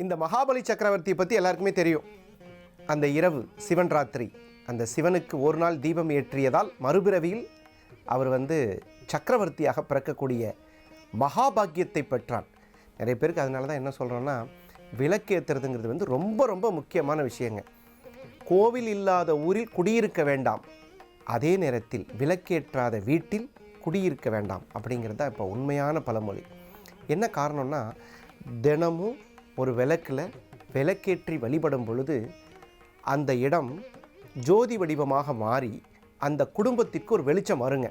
இந்த மகாபலி சக்கரவர்த்தியை பற்றி எல்லாருக்குமே தெரியும். அந்த இரவு சிவன் ராத்திரி, அந்த சிவனுக்கு ஒரு நாள் தீபம் ஏற்றியதால் மறுபிறவியில் அவர் சக்கரவர்த்தியாக பிறக்கக்கூடிய மகாபாக்கியத்தை பெற்றான். நிறைய பேருக்கு அதனால தான் என்ன சொல்கிறோன்னா, விளக்கேற்றுறதுங்கிறது ரொம்ப ரொம்ப முக்கியமான விஷயங்க. கோவில் இல்லாத ஊரில் குடியிருக்க வேண்டாம், அதே நேரத்தில் விளக்கேற்றாத வீட்டில் குடியிருக்க வேண்டாம் அப்படிங்கிறது தான் இப்போ உண்மையான பழமொழி. என்ன காரணம்னா, தினமும் ஒரு விளக்கில் விளக்கேற்றி வழிபடும் பொழுது அந்த இடம் ஜோதி வடிவமாக மாறி அந்த குடும்பத்திற்கு ஒரு வெளிச்சம் வருங்க.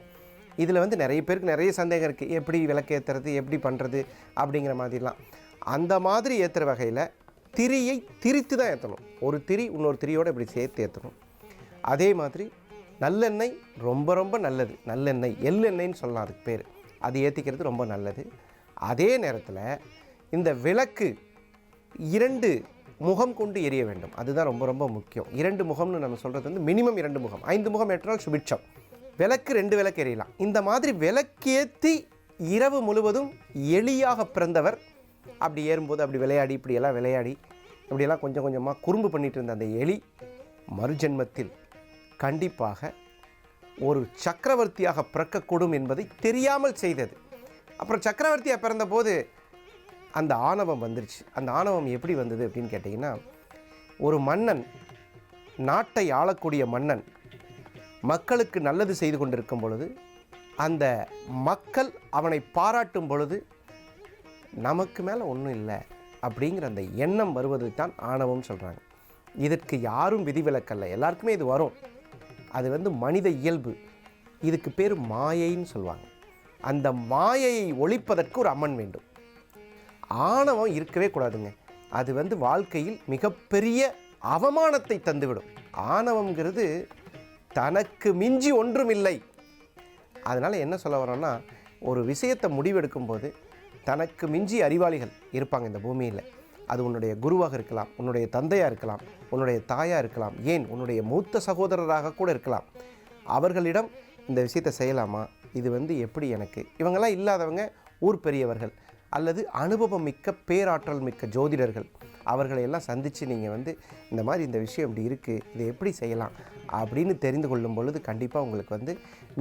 இதில் நிறைய பேருக்கு நிறைய சந்தேகம் இருக்குது, எப்படி விளக்கேற்றுறது, எப்படி பண்ணுறது அப்படிங்கிற மாதிரிலாம். அந்த மாதிரி ஏற்றுற வகையில் திரியை திரித்து தான் ஏற்றணும். ஒரு திரி இன்னொரு திரியோடு இப்படி சேர்த்து ஏற்றணும். அதே மாதிரி நல்லெண்ணெய் ரொம்ப ரொம்ப நல்லது. நல்லெண்ணெய், எள்ளெண்ணெய்ன்னு சொல்லலாம் அதுக்கு பேர். அது ஏற்றிக்கிறது ரொம்ப நல்லது. அதே நேரத்தில் இந்த விளக்கு 2 முகம் கொண்டு எரிய வேண்டும். அதுதான் ரொம்ப ரொம்ப முக்கியம். 2 முகம்னு நம்ம சொல்கிறது மினிமம் 2 முகம். 5 முகம் ஏற்றினால் சுபிட்சம். விளக்கு 2 விளக்கு எரியலாம். இந்த மாதிரி விளக்கேற்றி இரவு முழுவதும் எலியாக பிறந்தவர் அப்படி ஏறும்போது அப்படி விளையாடி இப்படியெல்லாம் கொஞ்சம் கொஞ்சமாக குறும்பு பண்ணிட்டு இருந்த அந்த எலி மறுஜென்மத்தில் கண்டிப்பாக ஒரு சக்கரவர்த்தியாக பிறக்கக்கூடும் என்பதை தெரியாமல் செய்தது. அப்புறம் சக்கரவர்த்தியாக பிறந்தபோது அந்த ஆணவம் வந்துருச்சு. அந்த ஆணவம் எப்படி வந்தது அப்படின்னு கேட்டிங்கன்னா, ஒரு மன்னன், நாட்டை ஆளக்கூடிய மன்னன் மக்களுக்கு நல்லது செய்து கொண்டிருக்கும் பொழுது அந்த மக்கள் அவனை பாராட்டும் பொழுது நமக்கு மேலே ஒன்றும் இல்லை அப்படிங்கிற அந்த எண்ணம் வருவது தான் ஆணவம் சொல்கிறாங்க. இதற்கு யாரும் விதிவிலக்கல்ல, எல்லாருக்குமே இது வரும். அது மனித இயல்பு. இதுக்கு பேர் மாயைன்னு சொல்லுவாங்க. அந்த மாயையை ஒழிப்பதற்கு ஒரு அம்மன் வேண்டும். ஆணவம் இருக்கவே கூடாதுங்க. அது வாழ்க்கையில் மிகப்பெரிய அவமானத்தை தந்துவிடும். ஆணவம்ங்கிறது தனக்கு மிஞ்சி ஒன்றும் இல்லை. அதனால் என்ன சொல்ல வரோன்னா, ஒரு விஷயத்தை முடிவெடுக்கும்போது தனக்கு மிஞ்சி அறிவாளிகள் இருப்பாங்க இந்த பூமியில். அது உன்னுடைய குருவாக இருக்கலாம், உன்னுடைய தந்தையாக இருக்கலாம், உன்னுடைய தாயாக இருக்கலாம், ஏன் உன்னுடைய மூத்த சகோதரராக கூட இருக்கலாம். அவர்களிடம் இந்த விஷயத்தை செய்யலாமா, இது எப்படி எனக்கு, இவங்கெல்லாம் இல்லாதவங்க ஊர் பெரியவர்கள் அல்லது அனுபவம் மிக்க பேராற்றல் மிக்க ஜோதிடர்கள், அவர்களையெல்லாம் சந்தித்து நீங்கள் இந்த மாதிரி இந்த விஷயம் இப்படி இருக்குது, இதை எப்படி செய்யலாம் அப்படின்னு தெரிந்து கொள்ளும் பொழுது கண்டிப்பாக உங்களுக்கு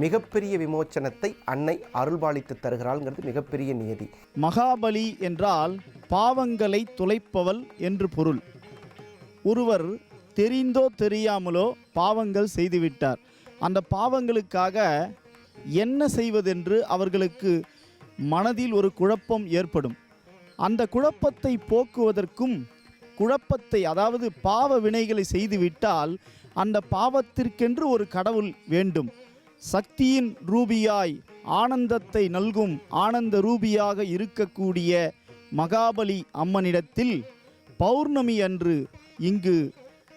மிகப்பெரிய விமோச்சனத்தை அன்னை அருள்பாலித்து தருகிறாள்ங்கிறது மிகப்பெரிய நியதி. மகாபலி என்றால் பாவங்களை துளைப்பவள் என்று பொருள். ஒருவர் தெரிந்தோ தெரியாமலோ பாவங்கள் செய்துவிட்டார். அந்த பாவங்களுக்காக என்ன செய்வதென்று அவர்களுக்கு மனதில் ஒரு குழப்பம் ஏற்படும். அந்த குழப்பத்தை போக்குவதற்கும், குழப்பத்தை அதாவது பாவ வினைகளை செய்துவிட்டால் அந்த பாவத்திற்கென்று ஒரு கடவுள் வேண்டும். சக்தியின் ரூபியாய் ஆனந்தத்தை நல்கும் ஆனந்த ரூபியாக இருக்கக்கூடிய மகாபலி அம்மனிடத்தில் பௌர்ணமி அன்று இங்கு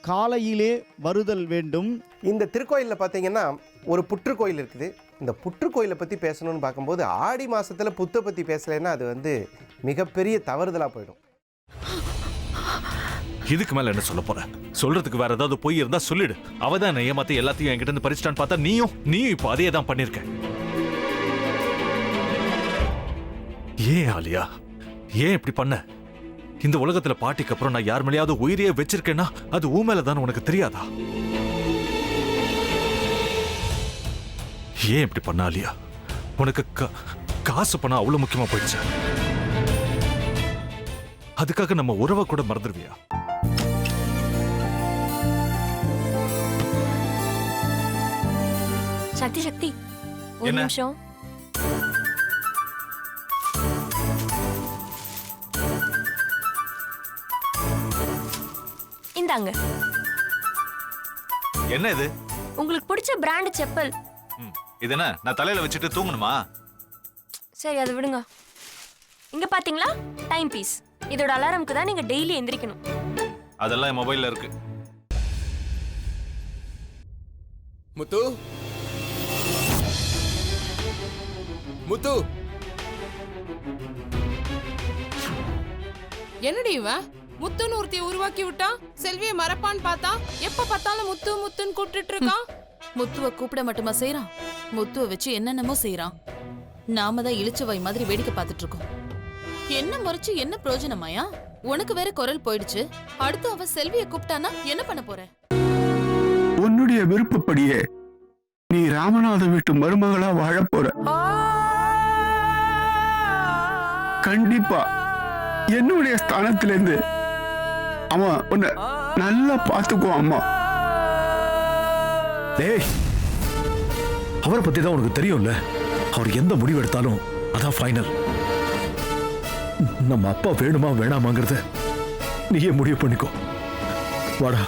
காலையிலே வருதல் வேண்டும். இந்த திருக்கோயிலில் பார்த்தீங்கன்னா ஒரு புற்றுக்கோயில் இருக்குது. இந்த புற்றுக்கோயிலை பற்றி பேசணும்னு பார்க்கும்போது ஆடி மாதத்தில் புத்தை பற்றி பேசலைன்னா அது மிகப்பெரிய தவறுதலாக போயிடும். இதுக்கு மேல என்ன சொல்ல போற? சொல்றதுக்கு வேற ஏதாவது போய் இருந்தா சொல்லிடு. அவதான் என்ன ஏமாத்தி எல்லாத்தையும் என்கிட்ட இருந்து பறிச்சிட்டான்னு பார்த்தா நீயும் இப்போ அதே தான் பண்ணிருக்க. ஏன் ஆலியா, ஏன் இப்படி பண்ண? இந்த உலகத்துல பாட்டிக்கு அப்புறம் நான் யார் மேலேயாவது உயிரியே வச்சிருக்கேன்னா அது ஊ மேலதான் உனக்கு தெரியாதா? ஏன் இப்படி பண்ண ஆலியா? உனக்கு காசு பணம் அவ்வளவு முக்கியமா போயிடுச்சு. அதுக்காக நம்ம உறவை கூட மறந்துடுவியா? சக்தி சக்தி, ஒரு நிமிஷம். இந்தாங்க. என்ன இது? உங்களுக்கு பிடிச்ச பிராண்ட் செப்பல். இது என்ன நான் தலையில வச்சுட்டு தூங்கணுமா? சரி, அதை விடுங்க. இங்க பாத்தீங்களா, டைம் பீஸ். இதோட அலாரம்க்கு தான் நீங்க டெய்லி எந்திரிக்கணும். அதெல்லாம் என் மொபைல்ல இருக்கு. முத்து, முத்து, என்னடி இவன் முத்துன்னு ஒருத்தைய உருவாக்கி விட்டான். செல்வியை மறப்பான்னு பார்த்தா எப்ப பார்த்தாலும் முத்து முத்துன்னு கூப்பிட்டு இருக்கான். முத்துவை கூப்பிட மட்டுமா செய்யறான், முத்துவை வச்சு என்னென்னமோ செய்யறான். நாம தான் இழிச்சவாய் மாதிரி வேடிக்கை பார்த்துட்டு இருக்கோம். என்ன முறைச்சு என்ன பிரயோஜனமாயா? உனக்கு வேற குரல் போயிடுச்சு. அடுத்து அவ செல்வியை கூப்பிட்டானா என்ன பண்ண போற? உன்னுடைய விருப்பப்படியே நீ ராமநாத வீட்டு மருமகளா வாழ போற. கண்டிப்பா என்னுடைய ஸ்தானத்திலிருந்து அவன் உன்னை நல்லா பார்த்துக்குவான் அம்மா. டேய், அவரை பத்தி தான் உனக்கு தெரியும்ல. அவர் எந்த முடிவு எடுத்தாலும் அதான் ஃபைனல். நம்ம அப்பா வேணுமா வேணாமாங்கிறத நீயே முடிவு பண்ணிக்கோ. வாடா.